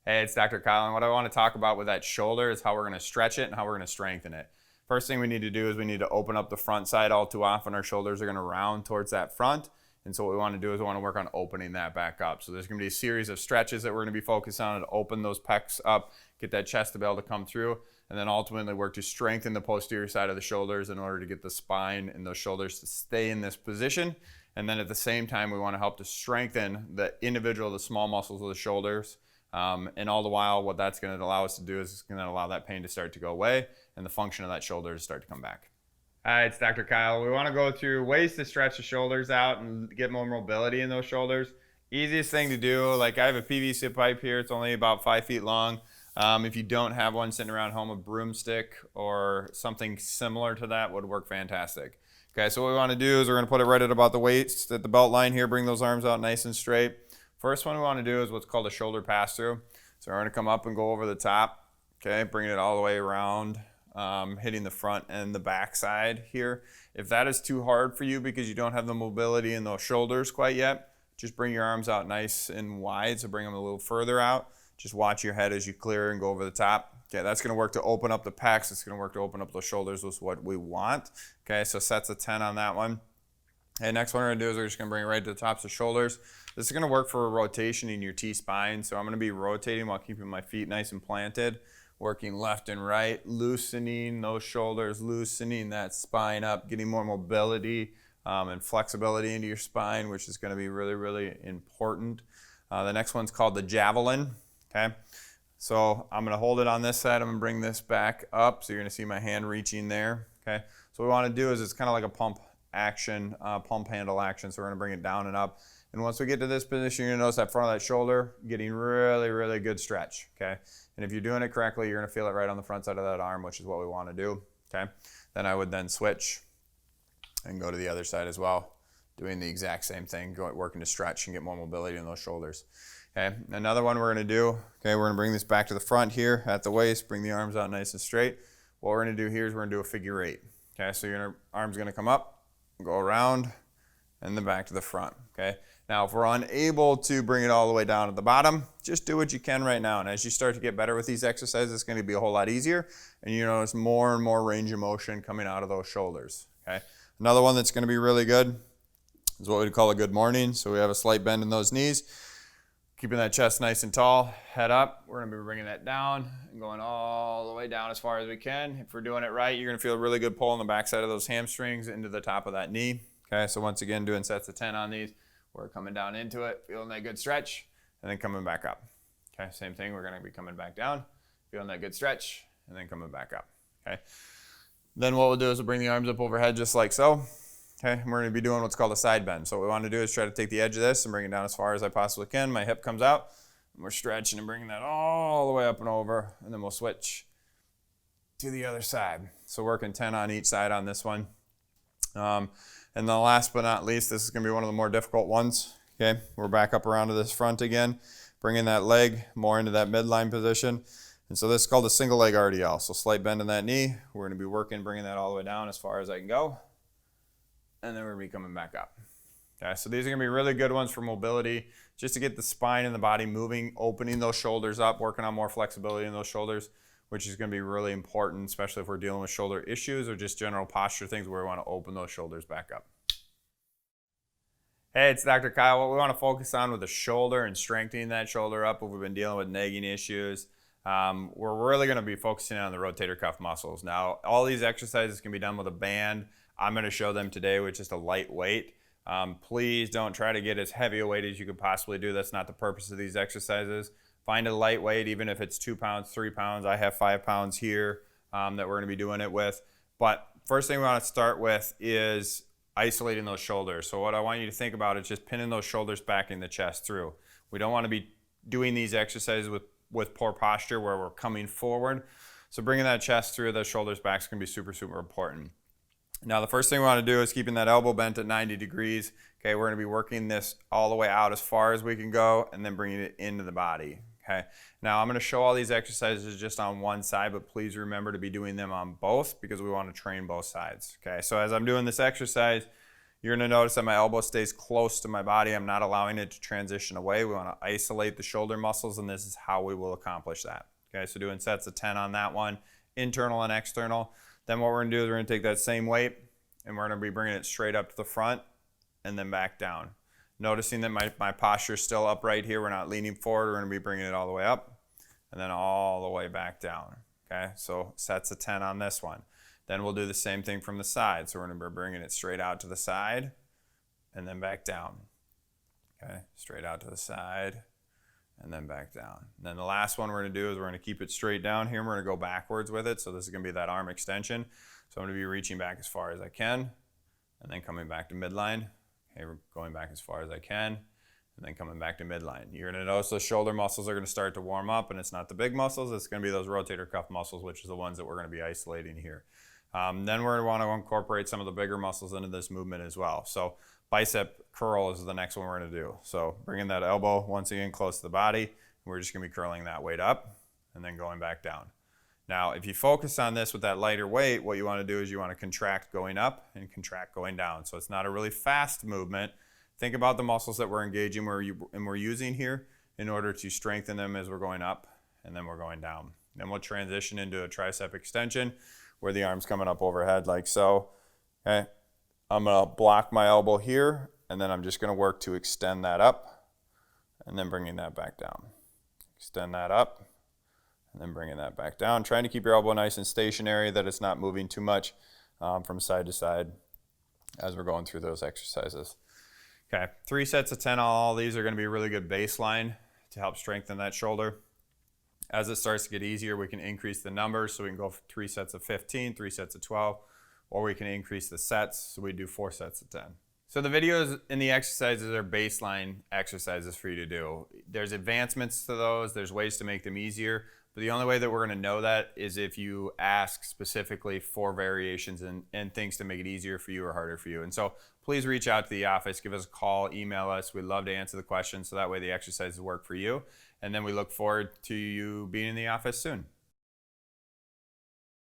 Hey, it's Dr. Kyle, and what I want to talk about with that shoulder is how we're going to stretch it and how we're going to strengthen it. First thing we need to do is we need to open up the front side. All too often our shoulders are going to round towards that front, and so what we want to do is we want to work on opening that back up. So there's going to be a series of stretches that we're going to be focused on to open those pecs up, get that chest to be able to come through, and then ultimately work to strengthen the posterior side of the shoulders in order to get the spine and those shoulders to stay in this position. And then at the same time, we want to help to strengthen the individual, the small muscles of the shoulders. And all the while, what that's going to allow us to do is it's going to allow that pain to start to go away and the function of that shoulder to start to come back. Hi, it's Dr. Kyle. We want to go through ways to stretch the shoulders out and get more mobility in those shoulders. Easiest thing to do, like I have a PVC pipe here. It's only about 5 feet long. If you don't have one sitting around home, a broomstick or something similar to that would work fantastic. Okay, so what we want to do is we're going to put it right at about the waist, at the belt line here. Bring those arms out nice and straight. First one we want to do is what's called a shoulder pass-through. So we're going to come up and go over the top, okay, bring it all the way around, hitting the front and the back side here. If that is too hard for you because you don't have the mobility in those shoulders quite yet, just bring your arms out nice and wide, so bring them a little further out. Just watch your head as you clear and go over the top. Okay, that's going to work to open up the pecs. It's going to work to open up those shoulders, was what we want. Okay, so sets of 10 on that one. Okay, next one we're going to do is we're just going to bring it right to the tops of shoulders. This is going to work for a rotation in your T-spine. So I'm going to be rotating while keeping my feet nice and planted, working left and right, loosening those shoulders, loosening that spine up, getting more mobility and flexibility into your spine, which is going to be really, really important. The next one's called the javelin. Okay, so I'm going to hold it on this side. I'm going to bring this back up. So you're going to see my hand reaching there. Okay, so what we want to do is it's kind of like a pump action, pump handle action. So we're going to bring it down and up. And once we get to this position, you're going to notice that front of that shoulder getting really, really good stretch, okay? And if you're doing it correctly, you're going to feel it right on the front side of that arm, which is what we want to do, okay? Then I would then switch and go to the other side as well, doing the exact same thing, working to stretch and get more mobility in those shoulders, okay? Another one we're going to do, okay, we're going to bring this back to the front here at the waist, bring the arms out nice and straight. What we're going to do here is we're going to do a figure eight, okay? So your arm's going to come up, go around, and then back to the front, okay? Now, if we're unable to bring it all the way down at the bottom, just do what you can right now. And as you start to get better with these exercises, it's going to be a whole lot easier. And you notice more and more range of motion coming out of those shoulders, okay? Another one that's going to be really good is what we'd call a good morning. So we have a slight bend in those knees, keeping that chest nice and tall, head up. We're going to be bringing that down and going all the way down as far as we can. If we're doing it right, you're going to feel a really good pull on the backside of those hamstrings into the top of that knee. Okay, so once again, doing sets of 10 on these. We're coming down into it, feeling that good stretch, and then coming back up. Okay, same thing, we're gonna be coming back down, feeling that good stretch, and then coming back up, okay? Then what we'll do is we'll bring the arms up overhead just like so, okay? And we're gonna be doing what's called a side bend. So what we wanna do is try to take the edge of this and bring it down as far as I possibly can. My hip comes out, and we're stretching and bringing that all the way up and over, and then we'll switch to the other side. So working 10 on each side on this one. And then last but not least, this is going to be one of the more difficult ones, okay? We're back up around to this front again, bringing that leg more into that midline position. And so this is called a single leg RDL. So slight bend in that knee. We're going to be working, bringing that all the way down as far as I can go. And then we're going to be coming back up. Okay, so these are going to be really good ones for mobility, just to get the spine and the body moving, opening those shoulders up, working on more flexibility in those shoulders, which is going to be really important, especially if we're dealing with shoulder issues or just general posture things where we want to open those shoulders back up. Hey, it's Dr. Kyle. What we want to focus on with the shoulder and strengthening that shoulder up if we've been dealing with nagging issues, we're really going to be focusing on the rotator cuff muscles. Now, all these exercises can be done with a band. I'm going to show them today with just a light weight. Please don't try to get as heavy a weight as you could possibly do. That's not the purpose of these exercises. Find a lightweight, even if it's 2 pounds, 3 pounds. I have 5 pounds here that we're going to be doing it with. But first thing we want to start with is isolating those shoulders. So what I want you to think about is just pinning those shoulders back in the chest through. We don't want to be doing these exercises with poor posture where we're coming forward. So bringing that chest through, those shoulders back is going to be super, super important. Now the first thing we want to do is keeping that elbow bent at 90 degrees. Okay, we're going to be working this all the way out as far as we can go and then bringing it into the body. Okay, now I'm going to show all these exercises just on one side, but please remember to be doing them on both because we want to train both sides. Okay, so as I'm doing this exercise, You're gonna notice that my elbow stays close to my body. I'm not allowing it to transition away. We wanna isolate the shoulder muscles, and this is how we will accomplish that. Okay, so doing sets of 10 on that one, internal and external. Then what we're gonna do is we're gonna take that same weight and we're gonna be bringing it straight up to the front and then back down. Noticing that my posture is still upright here. We're not leaning forward. We're gonna be bringing it all the way up and then all the way back down. Okay, so sets of 10 on this one. Then we'll do the same thing from the side. So we're gonna be bringing it straight out to the side and then back down. Okay, straight out to the side and then back down. And then the last one we're gonna do is we're gonna keep it straight down here. And we're gonna go backwards with it. So this is gonna be that arm extension. So I'm gonna be reaching back as far as I can and then coming back to midline. Okay, we're going back as far as I can and then coming back to midline. You're gonna notice those shoulder muscles are gonna start to warm up, and it's not the big muscles, it's gonna be those rotator cuff muscles, which is the ones that we're gonna be isolating here. Then we're gonna wanna incorporate some of the bigger muscles into this movement as well. So bicep curl is the next one we're gonna do. So bringing that elbow once again close to the body, we're just gonna be curling that weight up and then going back down. Now, if you focus on this with that lighter weight, what you wanna do is you wanna contract going up and contract going down. So it's not a really fast movement. Think about the muscles that we're engaging and we're using here in order to strengthen them as we're going up and then we're going down. Then we'll transition into a tricep extension where the arm's coming up overhead like so. Okay, I'm gonna block my elbow here and then I'm just gonna work to extend that up and then bringing that back down. Extend that up and then bringing that back down. Trying to keep your elbow nice and stationary, that it's not moving too much from side to side as we're going through those exercises. Okay, 3 sets of 10 on all these are gonna be a really good baseline to help strengthen that shoulder. As it starts to get easier, we can increase the numbers. So we can go for 3 sets of 15, 3 sets of 12, or we can increase the sets. So we do 4 sets of 10. So the videos and the exercises are baseline exercises for you to do. There's advancements to those. There's ways to make them easier. But the only way that we're gonna know that is if you ask specifically for variations and things to make it easier for you or harder for you. And so please reach out to the office, give us a call, email us. We'd love to answer the questions so that way the exercises work for you. And then we look forward to you being in the office soon.